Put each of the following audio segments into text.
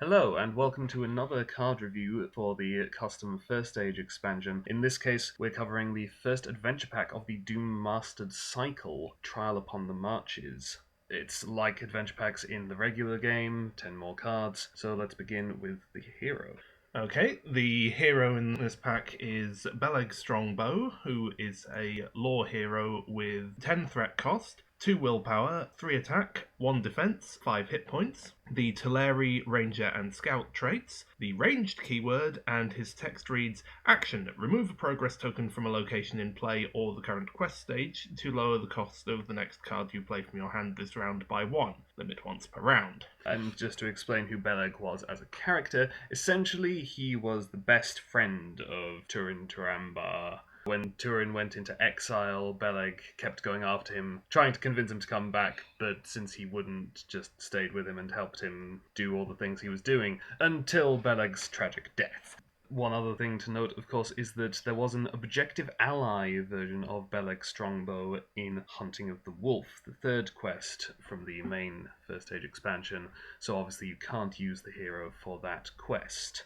Hello, and welcome to another card review for the custom first stage expansion. In this case, we're covering the first adventure pack of the Doom Mastered Cycle, Trial Upon the Marches. It's like adventure packs in the regular game, 10 more cards, so let's begin with the hero. Okay, the hero in this pack is Beleg Strongbow, who is a lore hero with 10 threat cost, 2 willpower, 3 attack, 1 defense, 5 hit points, the Teleri, Ranger and Scout traits, the ranged keyword, and his text reads, Action, remove a progress token from a location in play or the current quest stage to lower the cost of the next card you play from your hand this round by 1, limit once per round. And just to explain who Beleg was as a character, essentially he was the best friend of Turin Turambar. When Turin went into exile, Beleg kept going after him, trying to convince him to come back, but since he wouldn't, just stayed with him and helped him do all the things he was doing, until Beleg's tragic death. One other thing to note, of course, is that there was an objective ally version of Beleg Strongbow in Hunting of the Wolf, the third quest from the main first stage expansion, so obviously you can't use the hero for that quest.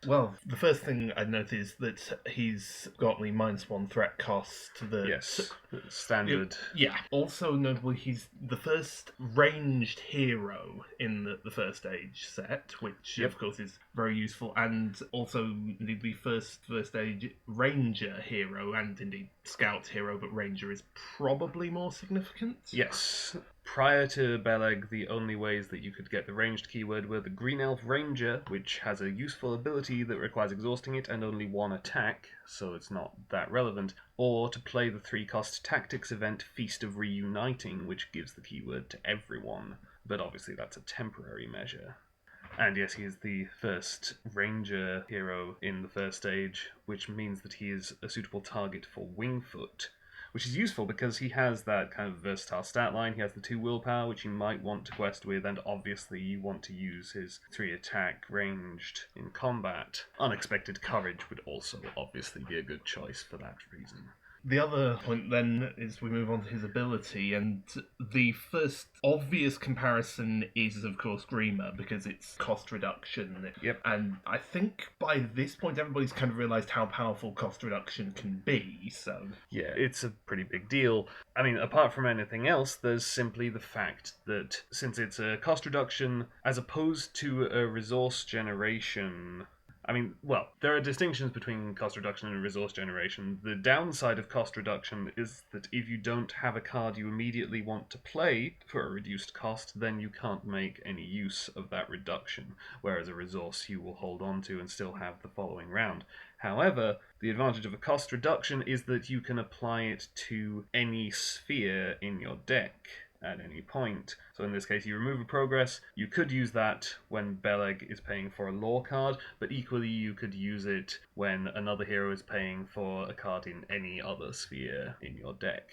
Well, the first thing I note is that he's got the -1 threat cost. Yes, standard. Yeah. Also, notably, he's the first ranged hero in the first age set, which of course is very useful, and also the first age ranger hero, and indeed scout hero, but ranger is probably more significant. Yes. Prior to Beleg, the only ways that you could get the ranged keyword were the Green Elf Ranger, which has a useful ability that requires exhausting it and only 1 attack, so it's not that relevant, or to play the 3-cost tactics event Feast of Reuniting, which gives the keyword to everyone, but obviously that's a temporary measure. And yes, he is the first ranger hero in the first stage, which means that he is a suitable target for Wingfoot, which is useful because he has that kind of versatile stat line. He has the 2 willpower, which you might want to quest with, and obviously you want to use his 3 attack ranged in combat. Unexpected Courage would also obviously be a good choice for that reason. The other point then is we move on to his ability, and the first obvious comparison is, of course, Grima, because it's cost reduction. Yep. And I think by this point everybody's kind of realised how powerful cost reduction can be, so... Yeah, it's a pretty big deal. I mean, apart from anything else, there's simply the fact that since it's a cost reduction, as opposed to a resource generation... I mean, well, there are distinctions between cost reduction and resource generation. The downside of cost reduction is that if you don't have a card you immediately want to play for a reduced cost, then you can't make any use of that reduction, whereas a resource you will hold on to and still have the following round. However, the advantage of a cost reduction is that you can apply it to any sphere in your deck at any point. So in this case, you remove a progress. You could use that when Beleg is paying for a lore card, but equally you could use it when another hero is paying for a card in any other sphere in your deck.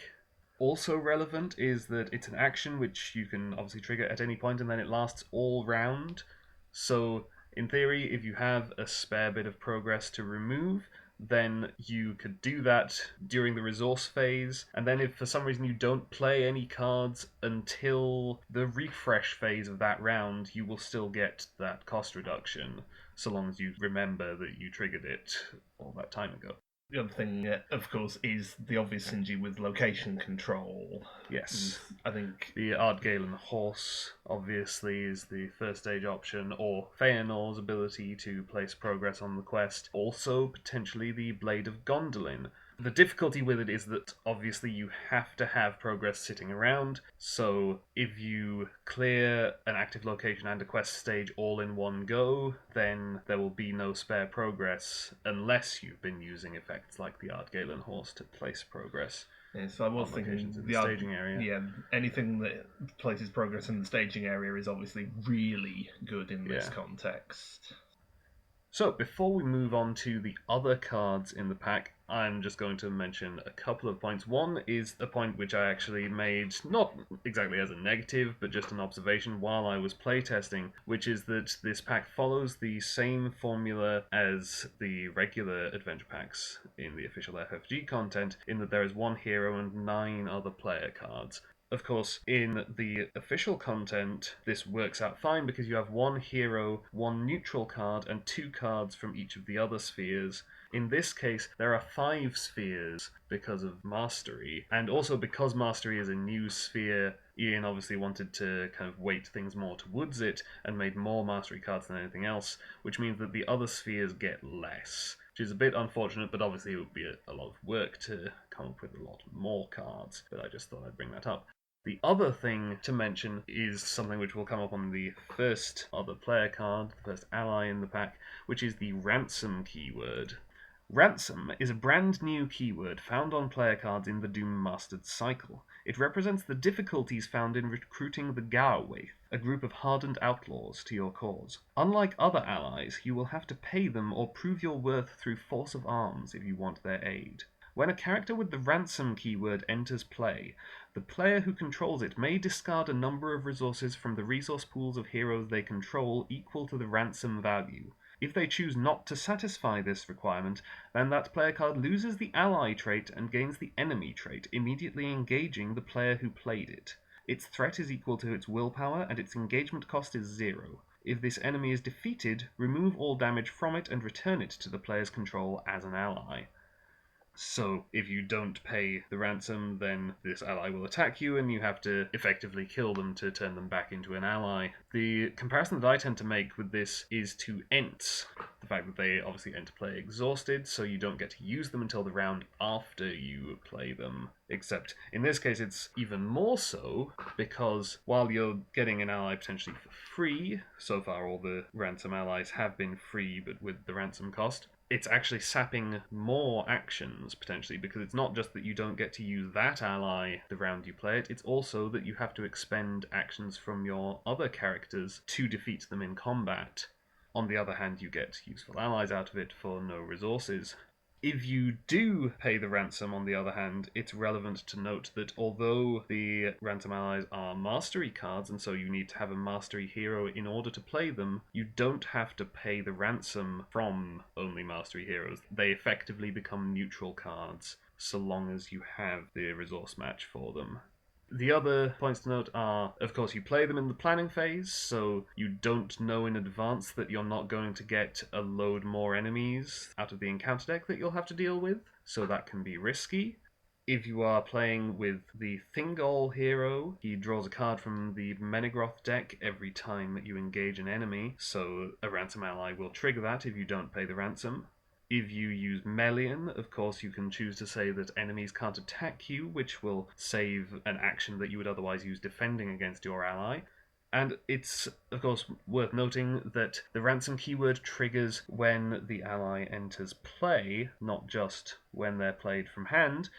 Also relevant is that it's an action which you can obviously trigger at any point, and then it lasts all round. So in theory, if you have a spare bit of progress to remove, then you could do that during the resource phase, and then if for some reason you don't play any cards until the refresh phase of that round, you will still get that cost reduction, so long as you remember that you triggered it all that time ago. The other thing, of course, is the obvious synergy with location control. Yes. I think the Ardgalen Horse, obviously, is the first stage option, or Feanor's ability to place progress on the quest. Also, potentially, the Blade of Gondolin. The difficulty with it is that, obviously, you have to have progress sitting around, so if you clear an active location and a quest stage all in one go, then there will be no spare progress, unless you've been using effects like the Ardgalen Horse to place progress. Yeah, so I was thinking in the staging area. Yeah, anything that places progress in the staging area is obviously really good in this context. So, before we move on to the other cards in the pack, I'm just going to mention a couple of points. One is a point which I actually made, not exactly as a negative, but just an observation while I was playtesting, which is that this pack follows the same formula as the regular adventure packs in the official FFG content, in that there is 1 hero and 9 other player cards. Of course, in the official content, this works out fine because you have one hero, one neutral card, and 2 cards from each of the other spheres. In this case, there are 5 spheres because of Mastery, and also because Mastery is a new sphere, Ian obviously wanted to kind of weight things more towards it and made more Mastery cards than anything else, which means that the other spheres get less, which is a bit unfortunate, but obviously it would be a lot of work to come up with a lot more cards, but I just thought I'd bring that up. The other thing to mention is something which will come up on the first other player card, the first ally in the pack, which is the Ransom keyword. Ransom is a brand new keyword found on player cards in the Doom Mastered cycle. It represents the difficulties found in recruiting the Dwarf, a group of hardened outlaws, to your cause. Unlike other allies, you will have to pay them or prove your worth through force of arms if you want their aid. When a character with the Ransom keyword enters play, the player who controls it may discard a number of resources from the resource pools of heroes they control equal to the ransom value. If they choose not to satisfy this requirement, then that player card loses the ally trait and gains the enemy trait, immediately engaging the player who played it. Its threat is equal to its willpower, and its engagement cost is 0. If this enemy is defeated, remove all damage from it and return it to the player's control as an ally. So, if you don't pay the ransom, then this ally will attack you, and you have to effectively kill them to turn them back into an ally. The comparison that I tend to make with this is to Ents. The fact that they obviously enter play exhausted, so you don't get to use them until the round after you play them. Except, in this case, it's even more so, because while you're getting an ally potentially for free, so far all the ransom allies have been free, but with the ransom cost, it's actually sapping more actions, potentially, because it's not just that you don't get to use that ally the round you play it, it's also that you have to expend actions from your other characters to defeat them in combat. On the other hand, you get useful allies out of it for no resources. If you do pay the ransom, on the other hand, it's relevant to note that although the ransom allies are mastery cards, and so you need to have a mastery hero in order to play them, you don't have to pay the ransom from only mastery heroes. They effectively become neutral cards, so long as you have the resource match for them. The other points to note are, of course, you play them in the planning phase, so you don't know in advance that you're not going to get a load more enemies out of the encounter deck that you'll have to deal with, so that can be risky. If you are playing with the Thingol hero, he draws a card from the Menegroth deck every time you engage an enemy, so a ransom ally will trigger that if you don't pay the ransom. If you use Melian, of course, you can choose to say that enemies can't attack you, which will save an action that you would otherwise use defending against your ally. And it's, of course, worth noting that the ransom keyword triggers when the ally enters play, not just when they're played from hand.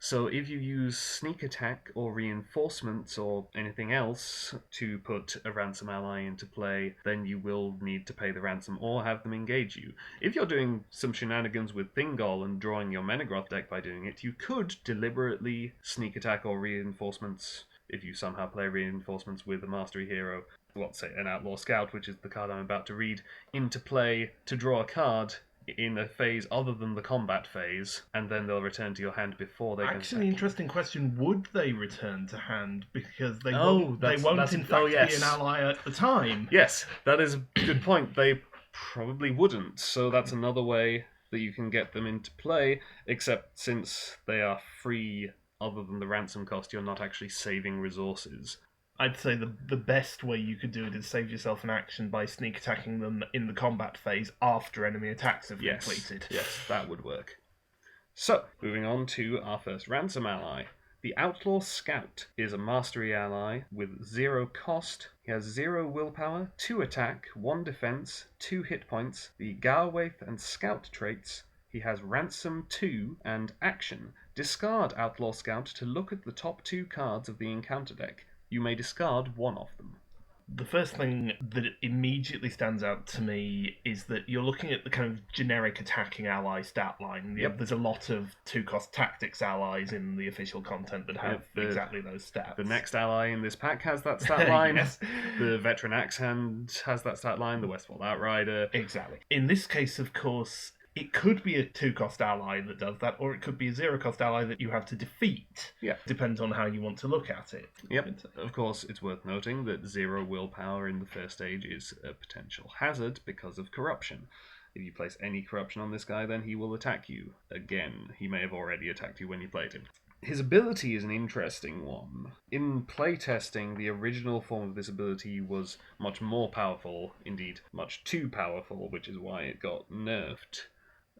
So if you use sneak attack or reinforcements or anything else to put a ransom ally into play, then you will need to pay the ransom or have them engage you. If you're doing some shenanigans with Thingol and drawing your Menegroth deck by doing it, you could deliberately sneak attack or reinforcements, if you somehow play reinforcements with a mastery hero, let's say an Outlaw Scout, which is the card I'm about to read, into play to draw a card in a phase other than the combat phase, and then they'll return to your hand before they can attack you. Interesting question. Would they return to hand? Because they won't in fact be an ally at the time. Yes, that is a good point. They probably wouldn't, so that's another way that you can get them into play, except since they are free other than the ransom cost, you're not actually saving resources. I'd say the best way you could do it is save yourself an action by sneak attacking them in the combat phase after enemy attacks have completed. Yes, that would work. So, moving on to our first ransom ally. The Outlaw Scout is a mastery ally with 0 cost. He has 0 willpower, 2 attack, 1 defense, 2 hit points, the Garwaith and Scout traits. He has Ransom 2 and Action. Discard Outlaw Scout to look at the top 2 cards of the encounter deck. You may discard one of them. The first thing that immediately stands out to me is that you're looking at the kind of generic attacking ally stat line. Yep. There's a lot of 2-cost tactics allies in the official content that have exactly those stats. The next ally in this pack has that stat line. Yes. The Veteran Axe Hand has that stat line. The Westfold Outrider. Exactly. In this case, of course, It could be a 2-cost ally that does that, or it could be a 0-cost ally that you have to defeat. Yeah. Depends on how you want to look at it. Yep. Of course, it's worth noting that 0 willpower in the first stage is a potential hazard because of corruption. If you place any corruption on this guy, then he will attack you. Again, he may have already attacked you when you played him. His ability is an interesting one. In playtesting, the original form of this ability was much more powerful, indeed, much too powerful, which is why it got nerfed.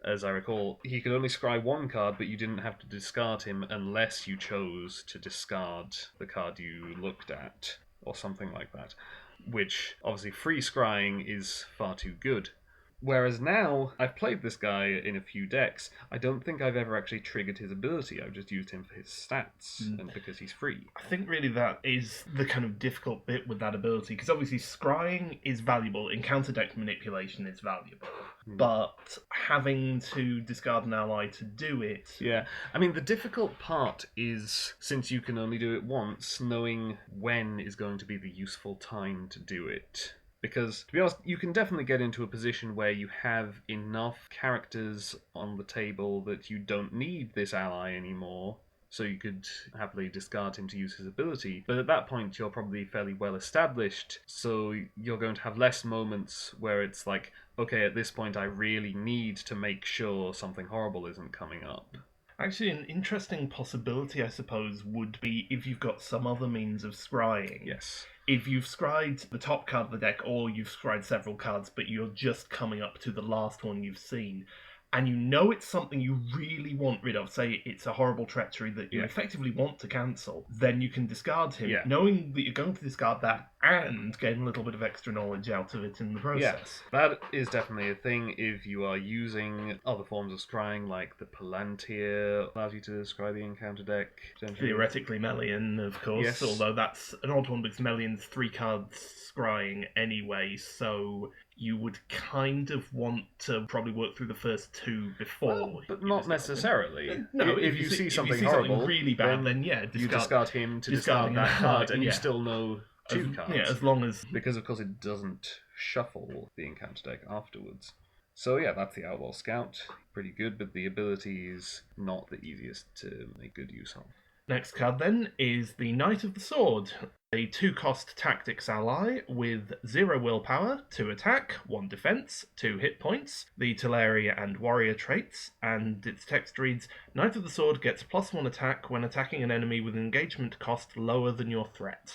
As I recall, he could only scry one card, but you didn't have to discard him unless you chose to discard the card you looked at, or something like that. Which, obviously, free scrying is far too good. Whereas now, I've played this guy in a few decks, I don't think I've ever actually triggered his ability. I've just used him for his stats, and because he's free. I think really that is the kind of difficult bit with that ability, because obviously scrying is valuable, encounter deck manipulation is valuable, but having to discard an ally to do it... Yeah, I mean, the difficult part is, since you can only do it once, knowing when is going to be the useful time to do it. Because, to be honest, you can definitely get into a position where you have enough characters on the table that you don't need this ally anymore, so you could happily discard him to use his ability. But at that point, you're probably fairly well established, so you're going to have less moments where it's like, okay, at this point I really need to make sure something horrible isn't coming up. Actually, an interesting possibility, I suppose, would be if you've got some other means of scrying. Yes. If you've scryed the top card of the deck, or you've scryed several cards, but you're just coming up to the last one you've seen, and you know it's something you really want rid of, say it's a horrible treachery that you effectively want to cancel, then you can discard him, knowing that you're going to discard that and gain a little bit of extra knowledge out of it in the process. Yeah, that is definitely a thing if you are using other forms of scrying, like the Palantir allows you to scry the encounter deck. Theoretically Melian, of course, although that's an odd one because Melian's 3 cards scrying anyway, so you would kind of want to probably work through the first 2 before. Well, but not necessarily. No, if you see something horrible, really bad, then you discard him to discard that card, and you still know 2 cards. Yeah, as long as... Because, of course, it doesn't shuffle the encounter deck afterwards. So, yeah, that's the Outlaw Scout. Pretty good, but the ability is not the easiest to make good use of. Next card, then, is the Knight of the Sword. A 2-cost tactics ally with 0 willpower, 2 attack, 1 defense, 2 hit points, the Teleria and Warrior traits, and its text reads, Knight of the Sword gets +1 attack when attacking an enemy with an engagement cost lower than your threat.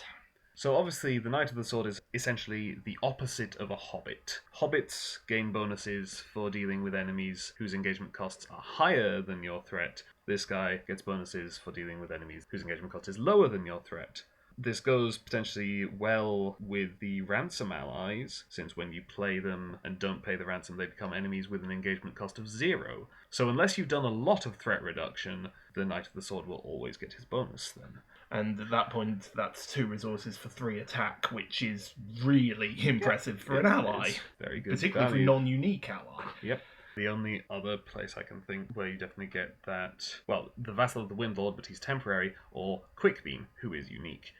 So obviously the Knight of the Sword is essentially the opposite of a Hobbit. Hobbits gain bonuses for dealing with enemies whose engagement costs are higher than your threat. This guy gets bonuses for dealing with enemies whose engagement cost is lower than your threat. This goes potentially well with the ransom allies, since when you play them and don't pay the ransom, they become enemies with an engagement cost of 0. So unless you've done a lot of threat reduction, the Knight of the Sword will always get his bonus then. And at that point, that's 2 resources for 3 attack, which is really impressive for an ally. Very good. Particularly for a non-unique ally. Yep. The only other place I can think where you definitely get that, well, the Vassal of the Windlord, but he's temporary, or Quickbeam, who is unique.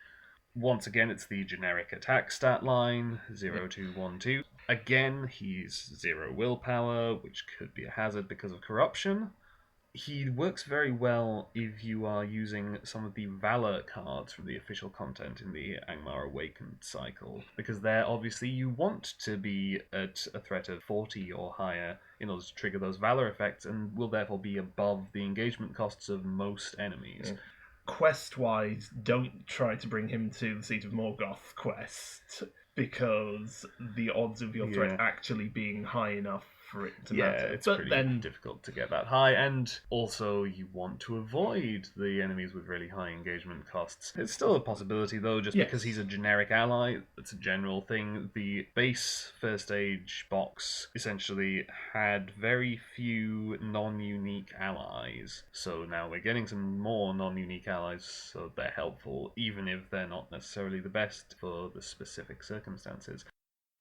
Once again, it's the generic attack stat line, 0, 2, 1, 2. Again, he's 0 willpower, which could be a hazard because of corruption. He works very well if you are using some of the Valor cards from the official content in the Angmar Awakened cycle, because there, obviously, you want to be at a threat of 40 or higher in order to trigger those Valor effects, and will therefore be above the engagement costs of most enemies. Yeah. Quest-wise, don't try to bring him to the Seat of Morgoth quest, because the odds of your threat actually being high enough for it to matter. It's pretty difficult to get that high, and also you want to avoid the enemies with really high engagement costs. It's still a possibility though, just because he's a generic ally. It's a general thing. The base first age box essentially had very few non-unique allies, so now we're getting some more non-unique allies, so they're helpful, even if they're not necessarily the best for the specific circumstances.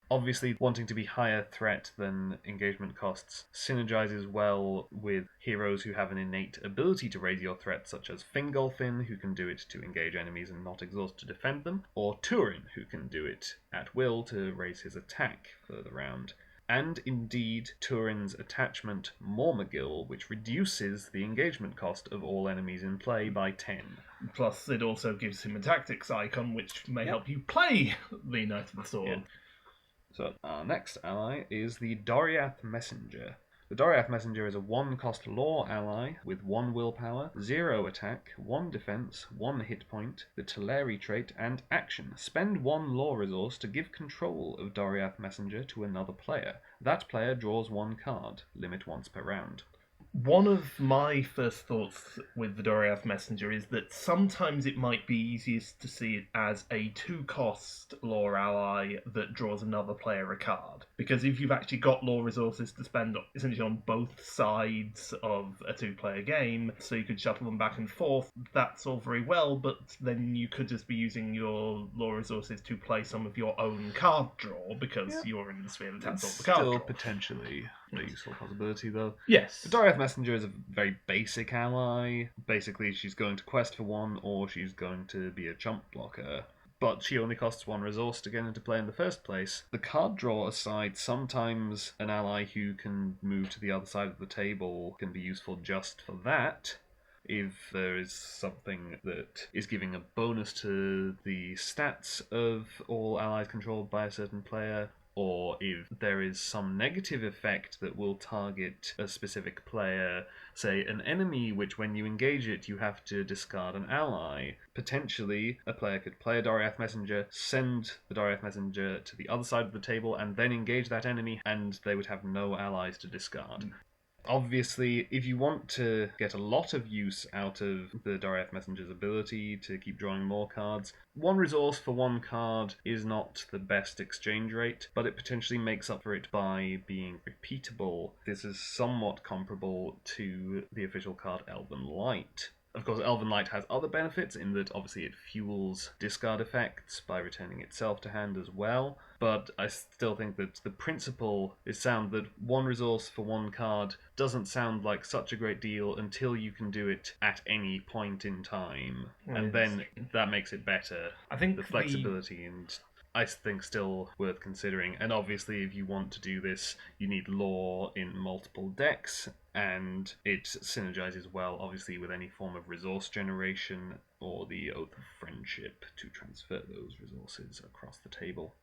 Obviously, wanting to be higher threat than engagement costs synergizes well with heroes who have an innate ability to raise your threat, such as Fingolfin, who can do it to engage enemies and not exhaust to defend them, or Turin, who can do it at will to raise his attack further round. and indeed Turin's attachment Mormagil, which reduces the engagement cost of all enemies in play by 10. Plus, it also gives him a tactics icon, which may help you play the Knight of the Sword. Yeah. So our next ally is the Doriath Messenger. The Doriath Messenger is a 1-cost law ally with 1 willpower, 0 attack, 1 defense, 1 hit point, the Teleri trait, and action. Spend 1 law resource to give control of Doriath Messenger to another player. That player draws 1 card, limit once per round. One of my first thoughts with the Doriath Messenger is that sometimes it might be easiest to see it as a 2-cost law ally that draws another player a card. Because if you've actually got law resources to spend essentially on both sides of a 2-player game, so you could shuttle them back and forth, that's all very well, but then you could just be using your law resources to play some of your own card draw, because you're in the sphere that taps all the card Still draw. potentially a useful possibility, though. Yes. The Doriath Messenger is a very basic ally. Basically, she's going to quest for 1, or she's going to be a chump blocker. But she only costs 1 resource to get into play in the first place. The card draw aside, sometimes an ally who can move to the other side of the table can be useful just for that. If there is something that is giving a bonus to the stats of all allies controlled by a certain player, or if there is some negative effect that will target a specific player, say an enemy which when you engage it you have to discard an ally. Potentially, a player could play a Doriath Messenger, send the Doriath Messenger to the other side of the table, and then engage that enemy, and they would have no allies to discard. Obviously, if you want to get a lot of use out of the Doriath Messenger's ability to keep drawing more cards, 1 resource for 1 card is not the best exchange rate, but it potentially makes up for it by being repeatable. This is somewhat comparable to the official card Elvin Light. Of course, Elven Light has other benefits in that obviously it fuels discard effects by returning itself to hand as well, but I still think that the principle is sound, that 1 resource for 1 card doesn't sound like such a great deal until you can do it at any point in time, and then that makes it better. I think the flexibility and I think still worth considering. And obviously if you want to do this, you need lore in multiple decks, and it synergizes well obviously with any form of resource generation or the Oath of Friendship to transfer those resources across the table.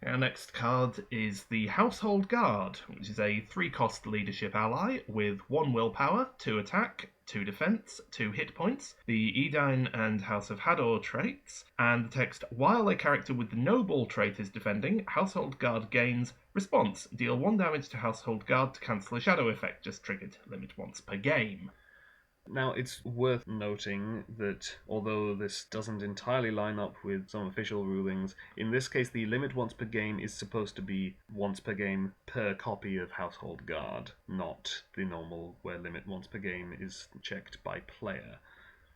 Our next card is the Household Guard, which is a 3-cost leadership ally with 1 willpower, 2 attack, 2 defense, 2 hit points, the Edine and House of Hador traits, and the text, while a character with the Noble trait is defending, Household Guard gains response. Deal 1 damage to Household Guard to cancel a shadow effect just triggered. Limit once per game. Now, it's worth noting that although this doesn't entirely line up with some official rulings, in this case the limit once per game is supposed to be once per game per copy of Household Guard, not the normal where limit once per game is checked by player.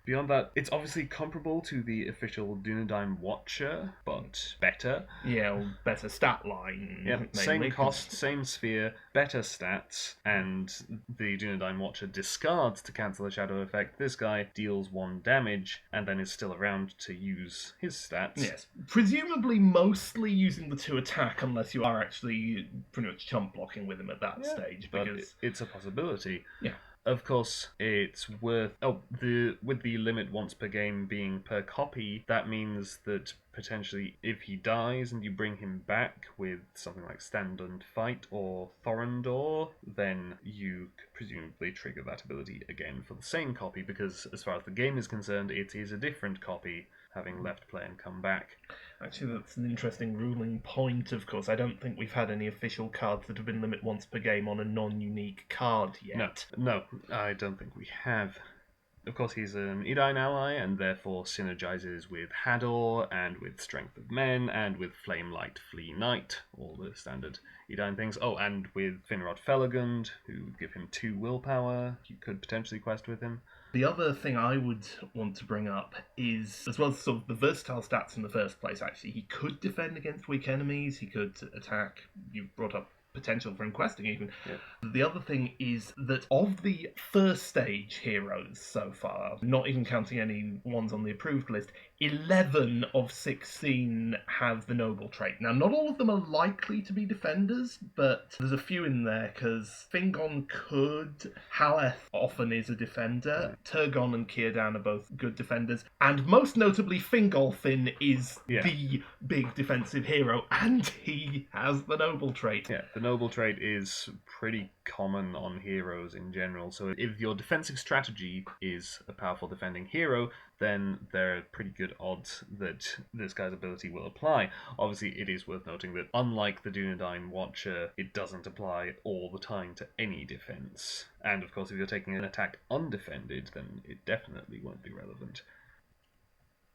Beyond that, it's obviously comparable to the official Dunedain Watcher, but better. Yeah, or better stat line. Yeah, mainly. same cost, same sphere, better stats, and the Dunedain Watcher discards to cancel a shadow effect. This guy deals 1 damage, and then is still around to use his stats. Yes, presumably mostly using the 2 attack, unless you are actually pretty much chump blocking with him at that stage. But Because it's a possibility. Yeah. Of course, it's worth... with the limit once per game being per copy, that means that potentially if he dies and you bring him back with something like Stand and Fight or Thorondor, then you could presumably trigger that ability again for the same copy, because as far as the game is concerned, it is a different copy, having left play and come back. Actually, that's an interesting ruling point, of course. I don't think we've had any official cards that have been limit once per game on a non-unique card yet. No, I don't think we have. Of course, he's an Edine ally, and therefore synergizes with Hador, and with Strength of Men, and with Flame Light Flea Knight, all the standard Edine things. Oh, and with Finrod Felagund, who give him 2 willpower. You could potentially quest with him. The other thing I would want to bring up is, as well as sort of the versatile stats in the first place, actually, he could defend against weak enemies, he could attack. You brought up potential for him questing even. Yeah. The other thing is that of the first stage heroes so far, not even counting any ones on the approved list, 11 of 16 have the noble trait. Now, not all of them are likely to be defenders, but there's a few in there, because Fingon could, Haleth often is a defender, Turgon and Círdan are both good defenders, and most notably Fingolfin is the big defensive hero, and he has the noble trait. Yeah, the noble trait is pretty common on heroes in general, so if your defensive strategy is a powerful defending hero, then there are pretty good odds that this guy's ability will apply. Obviously, it is worth noting that unlike the Dunedain Watcher, it doesn't apply all the time to any defense. And of course, if you're taking an attack undefended, then it definitely won't be relevant.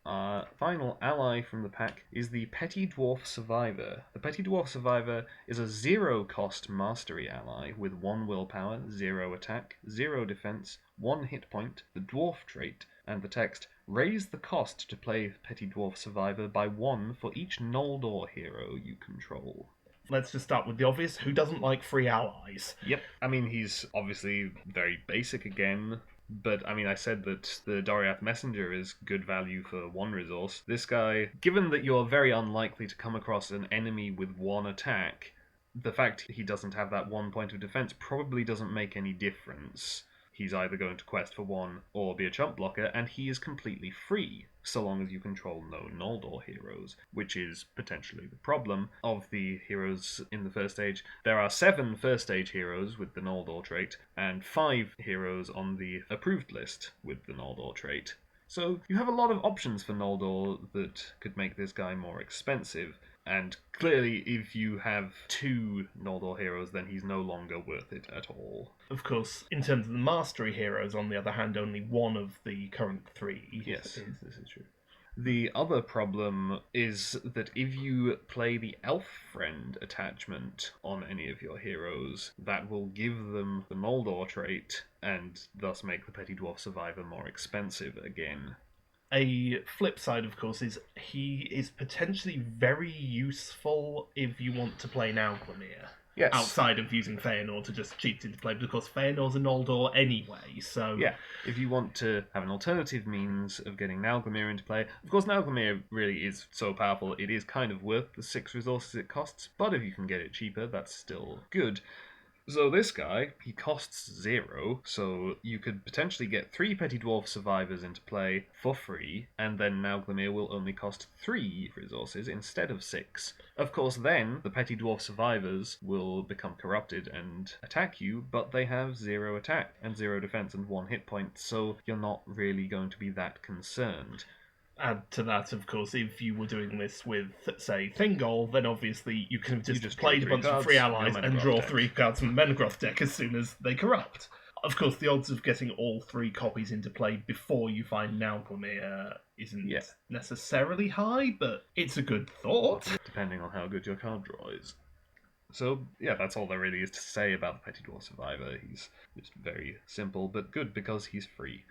Our final ally from the pack is the Petty Dwarf Survivor. The Petty Dwarf Survivor is a 0-cost mastery ally with 1 willpower, 0 attack, 0 defense, 1 hit point, the dwarf trait, and the text, raise the cost to play Petty Dwarf Survivor by 1 for each Noldor hero you control. Let's just start with the obvious. Who doesn't like free allies? Yep. I mean, he's obviously very basic again. But, I mean, I said that the Doriath Messenger is good value for 1 resource. This guy, given that you're very unlikely to come across an enemy with 1 attack, the fact he doesn't have that 1 point of defense probably doesn't make any difference. He's either going to quest for 1 or be a chump blocker, and he is completely free, so long as you control no Noldor heroes, which is potentially the problem of the heroes in the First Age. There are 7 First Age heroes with the Noldor trait, and 5 heroes on the approved list with the Noldor trait. So you have a lot of options for Noldor that could make this guy more expensive. And clearly, if you have 2 Noldor heroes, then he's no longer worth it at all. Of course, in terms of the mastery heroes, on the other hand, only 1 of the current 3 Yes, this is true. The other problem is that if you play the Elf Friend attachment on any of your heroes, that will give them the Noldor trait, and thus make the Petty Dwarf Survivor more expensive again. A flip side, of course, is he is potentially very useful if you want to play Nauglamir. Yes. Outside of using Feanor to just cheat into play, because Feanor's a Noldor anyway, so... Yeah, if you want to have an alternative means of getting Nauglamir into play, of course Nauglamir really is so powerful, it is kind of worth the 6 resources it costs, but if you can get it cheaper, that's still good. So this guy, he costs 0, so you could potentially get 3 Petty Dwarf Survivors into play for free, and then Nauglamir will only cost 3 resources instead of 6. Of course then, the Petty Dwarf Survivors will become corrupted and attack you, but they have 0 attack and 0 defense and 1 hit point, so you're not really going to be that concerned. Add to that, of course, if you were doing this with, say, Thingol, then obviously you can have just played a bunch of free allies and draw 3 cards from the Menegroth deck as soon as they corrupt. Of course, the odds of getting all 3 copies into play before you find Nauglamir isn't necessarily high, but it's a good thought. Depending on how good your card draw is. So, yeah, that's all there really is to say about the Petty Dwarf Survivor. He's just very simple, but good because he's free.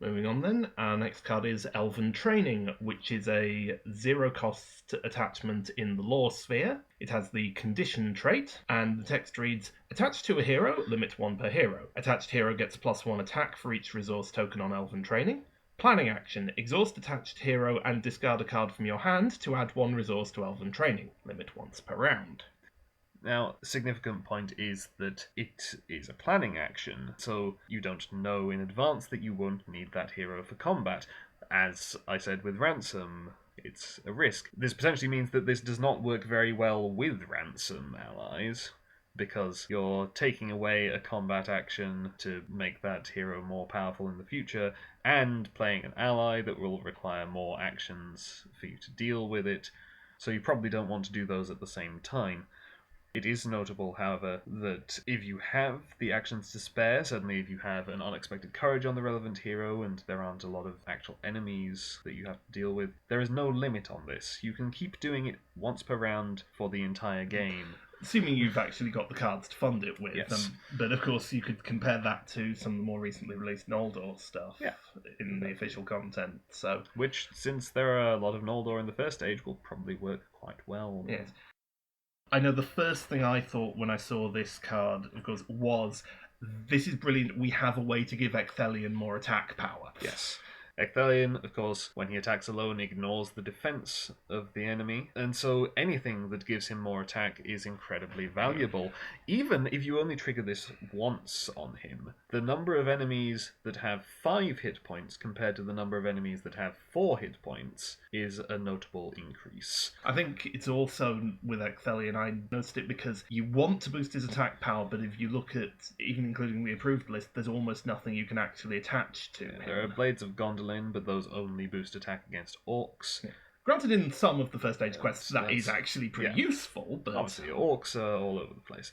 Moving on then, our next card is Elvin Training, which is a 0-cost attachment in the Lore Sphere. It has the Condition trait, and the text reads, attached to a hero, limit 1 per hero. Attached hero gets +1 attack for each resource token on Elvin Training. Planning action, exhaust attached hero and discard a card from your hand to add 1 resource to Elvin Training, limit once per round. Now, a significant point is that it is a planning action, so you don't know in advance that you won't need that hero for combat. As I said with Ransom, it's a risk. This potentially means that this does not work very well with Ransom allies, because you're taking away a combat action to make that hero more powerful in the future, and playing an ally that will require more actions for you to deal with it, so you probably don't want to do those at the same time. It is notable, however, that if you have the actions to spare, certainly if you have an unexpected courage on the relevant hero and there aren't a lot of actual enemies that you have to deal with, there is no limit on this. You can keep doing it once per round for the entire game. Assuming you've actually got the cards to fund it with. Yes. But of course you could compare that to some of the more recently released Noldor stuff in the official content. So, which, since there are a lot of Noldor in the First Age, will probably work quite well. Yes. I know the first thing I thought when I saw this card, of course, was, this is brilliant, we have a way to give Ecthelion more attack power. Yes. Ecthelion, of course, when he attacks alone, ignores the defense of the enemy, and so anything that gives him more attack is incredibly valuable. Even if you only trigger this once on him, the number of enemies that have 5 hit points compared to the number of enemies that have 4 hit points is a notable increase. I think it's also with Ecthelion, I noticed it because you want to boost his attack power, but if you look at, even including the approved list, there's almost nothing you can actually attach to him. There are Blades of Gondolin, but those only boost attack against orcs. Yeah. Granted, in some of the first stage quests, that is actually pretty useful, but... Obviously, orcs are all over the place.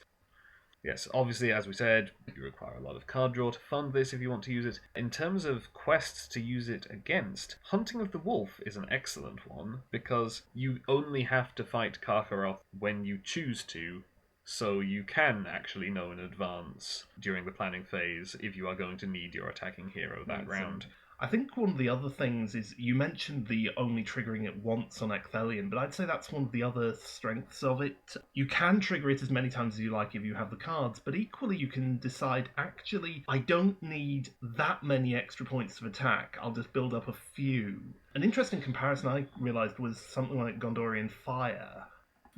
Yes, obviously, as we said, you require a lot of card draw to fund this if you want to use it. In terms of quests to use it against, Hunting of the Wolf is an excellent one, because you only have to fight Karkaroth when you choose to, so you can actually know in advance during the planning phase if you are going to need your attacking hero that round. I think one of the other things is, you mentioned the only triggering it once on Ecthelion, but I'd say that's one of the other strengths of it. You can trigger it as many times as you like if you have the cards, but equally you can decide, actually, I don't need that many extra points of attack, I'll just build up a few. An interesting comparison I realised was something like Gondorian Fire.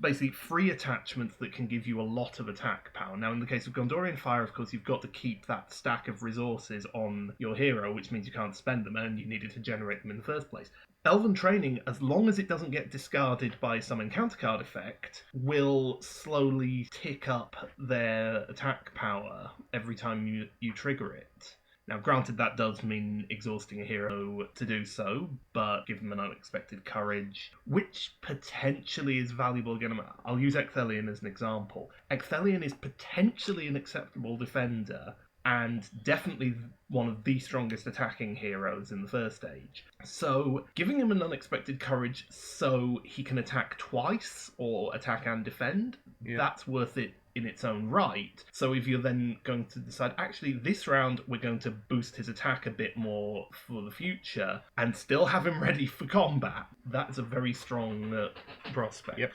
Basically, free attachments that can give you a lot of attack power. Now, in the case of Gondorian Fire, of course, you've got to keep that stack of resources on your hero, which means you can't spend them, and you needed to generate them in the first place. Elvin Training, as long as it doesn't get discarded by some encounter card effect, will slowly tick up their attack power every time you trigger it. Now, granted, that does mean exhausting a hero to do so, but give them an unexpected courage, which potentially is valuable. Again, I'll use Ecthelion as an example. Ecthelion is potentially an acceptable defender, and definitely one of the strongest attacking heroes in the first stage. So, giving him an unexpected courage so he can attack twice, or attack and defend, that's worth it in its own right. So if you're then going to decide, actually, this round we're going to boost his attack a bit more for the future, and still have him ready for combat, that's a very strong prospect. Yep.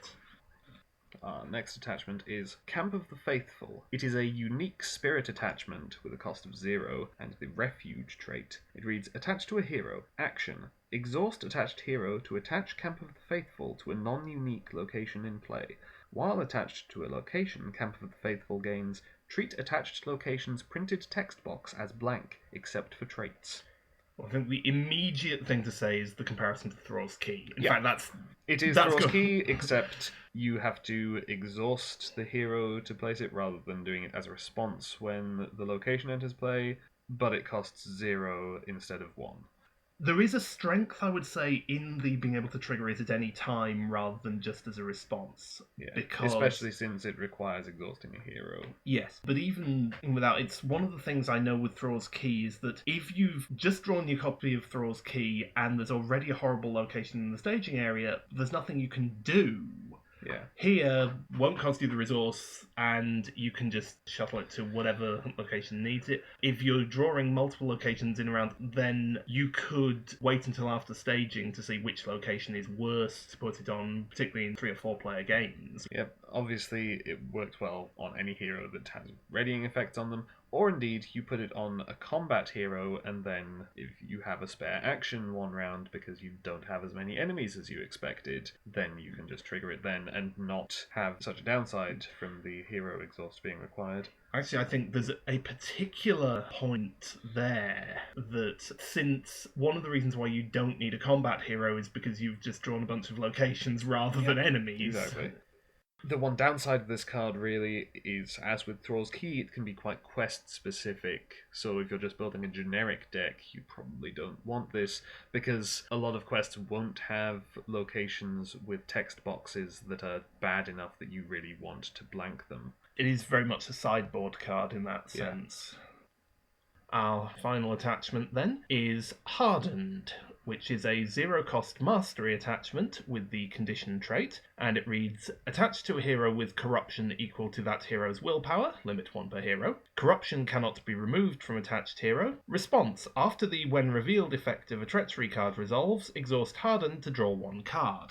Our next attachment is Camp of the Faithful. It is a unique spirit attachment with a cost of 0 and the Refuge trait. It reads, attached to a hero. Action. Exhaust attached hero to attach Camp of the Faithful to a non-unique location in play. While attached to a location, Camp of the Faithful gains treat attached location's printed text box as blank, except for traits. Well, I think the immediate thing to say is the comparison to Thrall's Key. In fact, It is Thrall's Key, except you have to exhaust the hero to place it rather than doing it as a response when the location enters play, but it costs 0 instead of 1. There is a strength, I would say, in the being able to trigger it at any time rather than just as a response. Yeah, because... especially since it requires exhausting a hero. Yes, but even without, it's one of the things I know with Thrall's Key is that if you've just drawn your copy of Thrall's Key and there's already a horrible location in the staging area, there's nothing you can do. Yeah. Here, won't cost you the resource, and you can just shuttle it to whatever location needs it. If you're drawing multiple locations in a round, then you could wait until after staging to see which location is worse to put it on, particularly in 3 or 4 player games. Yep, obviously it works well on any hero that has readying effects on them, or indeed you put it on a combat hero, and then if you have a spare action one round because you don't have as many enemies as you expected, then you can just trigger it then and not have such a downside from the hero exhaust being required. Actually, I think there's a particular point there that, since one of the reasons why you don't need a combat hero is because you've just drawn a bunch of locations rather than enemies. Exactly. The one downside of this card really is, as with Thrall's Key, it can be quite quest-specific. So if you're just building a generic deck, you probably don't want this, because a lot of quests won't have locations with text boxes that are bad enough that you really want to blank them. It is very much a sideboard card in that sense. Our final attachment, then, is Hardened, which is a 0-cost mastery attachment with the condition trait, and it reads, attached to a hero with corruption equal to that hero's willpower, limit 1 per hero. Corruption cannot be removed from attached hero. Response, after the when revealed effect of a treachery card resolves, exhaust Hardened to draw 1 card.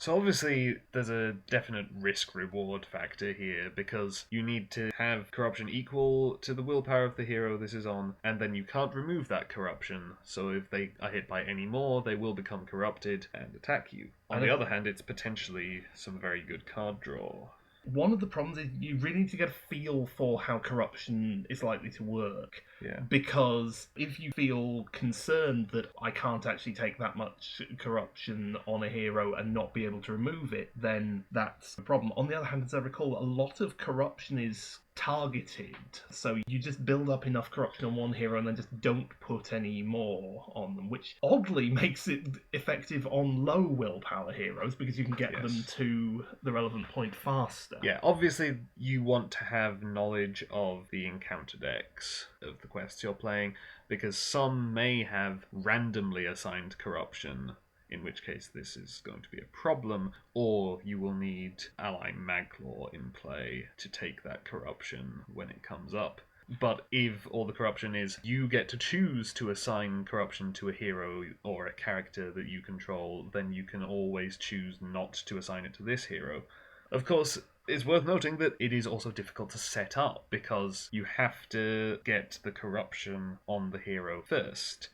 So obviously there's a definite risk-reward factor here because you need to have corruption equal to the willpower of the hero this is on, and then you can't remove that corruption. So if they are hit by any more, they will become corrupted and attack you. On the other hand, it's potentially some very good card draw. One of the problems is you really need to get a feel for how corruption is likely to work. Yeah. Because if you feel concerned that I can't actually take that much corruption on a hero and not be able to remove it, then that's a problem. On the other hand, as I recall, a lot of corruption is targeted. So you just build up enough corruption on one hero and then just don't put any more on them, which oddly makes it effective on low willpower heroes because you can get them to the relevant point faster. Yeah, obviously you want to have knowledge of the encounter decks of the quests you're playing, because some may have randomly assigned corruption, in which case this is going to be a problem, or you will need ally Maglaw in play to take that corruption when it comes up. But if all the corruption is you get to choose to assign corruption to a hero or a character that you control, then you can always choose not to assign it to this hero. Of course, it's worth noting that it is also difficult to set up because you have to get the corruption on the hero first.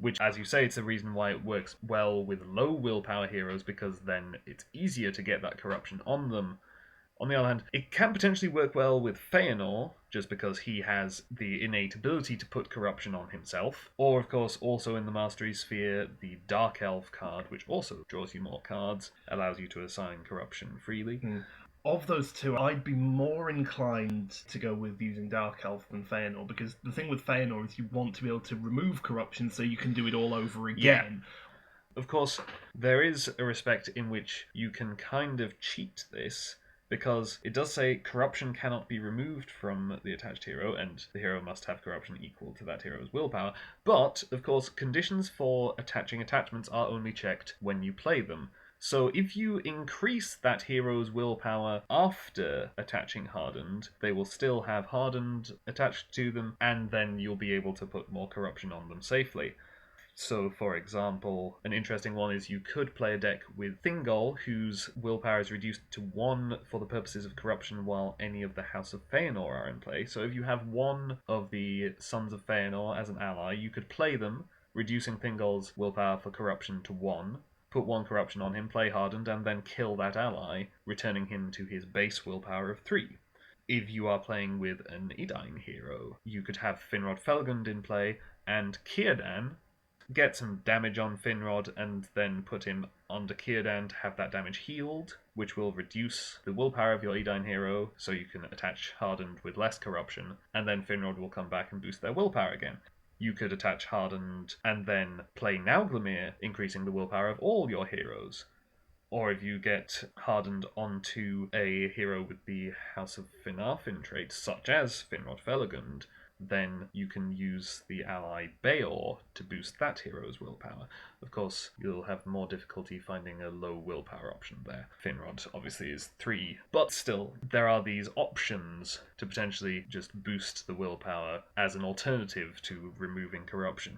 Which, as you say, it's the reason why it works well with low willpower heroes, because then it's easier to get that corruption on them. On the other hand, it can potentially work well with Feanor, just because he has the innate ability to put corruption on himself. Or, of course, also in the Mastery Sphere, the Dark Elf card, which also draws you more cards, allows you to assign corruption freely. Of those two, I'd be more inclined to go with using Dark Elf than Feanor, because the thing with Feanor is you want to be able to remove corruption so you can do it all over again. Yeah. Of course, there is a respect in which you can kind of cheat this, because it does say corruption cannot be removed from the attached hero, and the hero must have corruption equal to that hero's willpower. But, of course, conditions for attaching attachments are only checked when you play them. So if you increase that hero's willpower after attaching Hardened, they will still have Hardened attached to them, and then you'll be able to put more corruption on them safely. So, for example, an interesting one is you could play a deck with Thingol, whose willpower is reduced to 1 for the purposes of corruption while any of the House of Feanor are in play. So if you have one of the Sons of Feanor as an ally, you could play them, reducing Thingol's willpower for corruption to 1, put 1 corruption on him, play Hardened, and then kill that ally, returning him to his base willpower of 3. If you are playing with an Edine hero, you could have Finrod Felgund in play, and Círdan, get some damage on Finrod, and then put him under Círdan to have that damage healed, which will reduce the willpower of your Edine hero, so you can attach Hardened with less corruption, and then Finrod will come back and boost their willpower again. You could attach Hardened and then play Nauglamir, increasing the willpower of all your heroes. Or if you get Hardened onto a hero with the House of Finarfin trait, such as Finrod Felagund, then you can use the ally Beor to boost that hero's willpower. Of course, you'll have more difficulty finding a low willpower option there. Finrod obviously is 3, but still, there are these options to potentially just boost the willpower as an alternative to removing corruption.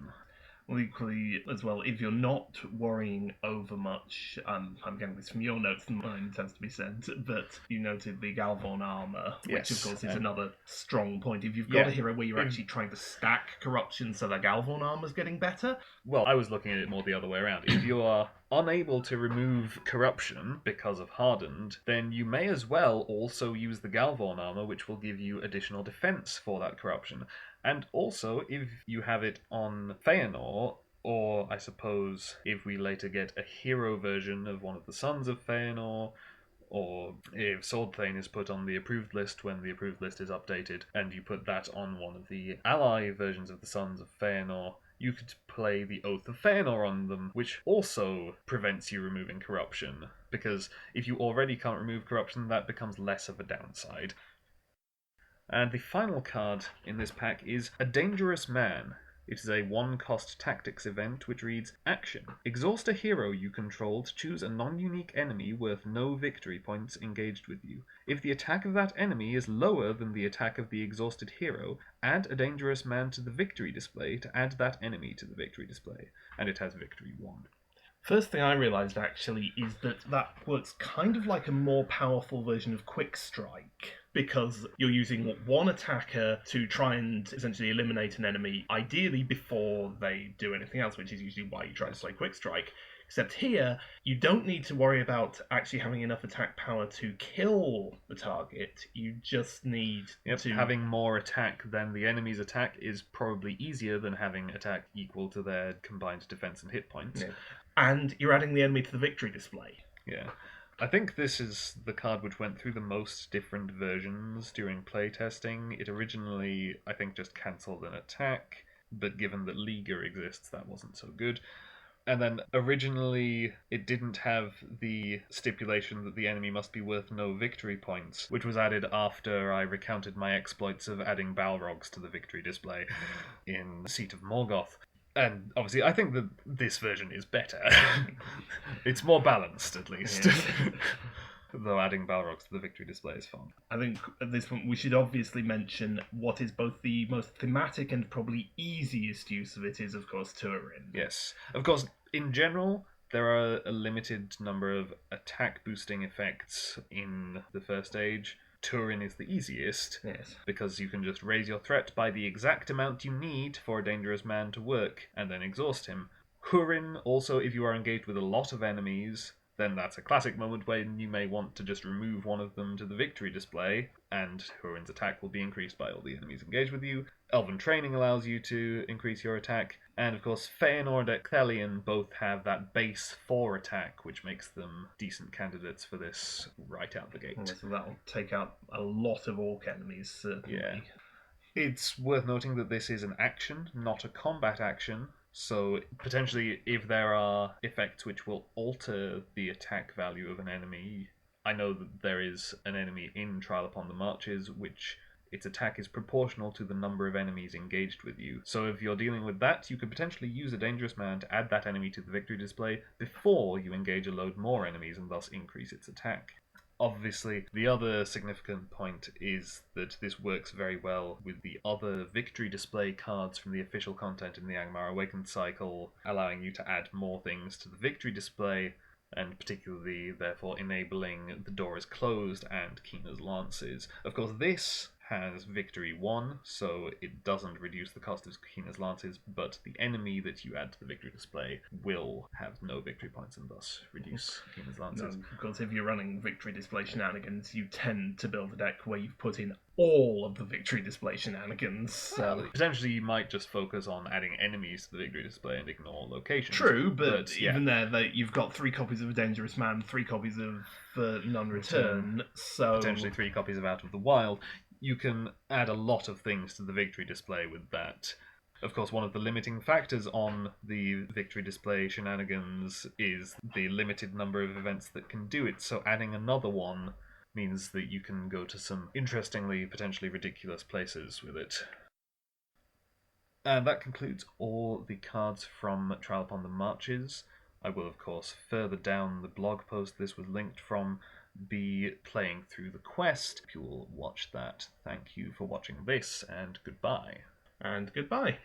Well, equally, as well, if you're not worrying over much, I'm getting this from your notes, and mine tends to be said, but you noted the Galvorn armor, which of course is another strong point. If you've got a hero where you're actually trying to stack corruption so that Galvorn armor's getting better... Well, I was looking at it more the other way around. If you are unable to remove corruption because of Hardened, then you may as well also use the Galvorn armor, which will give you additional defense for that corruption. And also, if you have it on Feanor, or I suppose if we later get a hero version of one of the Sons of Feanor, or if Swordthane is put on the approved list when the approved list is updated, and you put that on one of the ally versions of the Sons of Feanor, you could play the Oath of Feanor on them, which also prevents you removing corruption, because if you already can't remove corruption, that becomes less of a downside. And the final card in this pack is A Dangerous Man. It is a 1-cost tactics event which reads, Action. Exhaust a hero you control to choose a non-unique enemy worth no victory points engaged with you. If the attack of that enemy is lower than the attack of the exhausted hero, add a dangerous man to the victory display to add that enemy to the victory display. And it has victory 1. First thing I realised actually is that works kind of like a more powerful version of Quick Strike, because you're using one attacker to try and essentially eliminate an enemy, ideally before they do anything else, which is usually why you try to play Quick Strike. Except here, you don't need to worry about actually having enough attack power to kill the target. You just need to... Having more attack than the enemy's attack is probably easier than having attack equal to their combined defense and hit points. Yeah. And you're adding the enemy to the victory display. Yeah. I think this is the card which went through the most different versions during playtesting. It originally, I think, just cancelled an attack, but given that Liga exists, that wasn't so good. And then originally it didn't have the stipulation that the enemy must be worth no victory points, which was added after I recounted my exploits of adding Balrogs to the victory display in Seat of Morgoth. And obviously, I think that this version is better. It's more balanced, at least. Yeah. Though adding Balrogs to the victory display is fun. I think at this point we should obviously mention what is both the most thematic and probably easiest use of it is, of course, Turin. Yes. Of course, in general, there are a limited number of attack boosting effects in the first age. Turin is the easiest, yes, because you can just raise your threat by the exact amount you need for a dangerous man to work, and then exhaust him. Hurin, also, if you are engaged with a lot of enemies, then that's a classic moment when you may want to just remove one of them to the victory display, and Hurin's attack will be increased by all the enemies engaged with you. Elvin Training allows you to increase your attack, and of course Feanor and Ecthelion both have that base 4 attack, which makes them decent candidates for this right out the gate. So that'll take out a lot of orc enemies, certainly. Yeah. It's worth noting that this is an action, not a combat action, so potentially if there are effects which will alter the attack value of an enemy, I know that there is an enemy in Trial Upon the Marches which its attack is proportional to the number of enemies engaged with you. So if you're dealing with that, you could potentially use a dangerous man to add that enemy to the victory display before you engage a load more enemies and thus increase its attack. Obviously, the other significant point is that this works very well with the other victory display cards from the official content in the Angmar Awakened cycle, allowing you to add more things to the victory display, and particularly, therefore, enabling the door is closed and Keena's lances. Of course, this has victory 1, so it doesn't reduce the cost of Keena's lances, but the enemy that you add to the victory display will have no victory points and thus reduce Keena's lances. No, of course, if you're running victory display shenanigans, you tend to build a deck where you've put in all of the victory display shenanigans. So potentially you might just focus on adding enemies to the victory display and ignore locations. True, but even there, you've got 3 copies of a dangerous man, 3 copies of non-return, so potentially 3 copies of Out of the Wild. You can add a lot of things to the victory display with that. Of course, one of the limiting factors on the victory display shenanigans is the limited number of events that can do it, so adding another one means that you can go to some interestingly, potentially ridiculous places with it. And that concludes all the cards from Trial Upon the Marches. I will, of course, further down the blog post this was linked from, be playing through the quest. If you will watch that, thank you for watching this, and goodbye. And goodbye.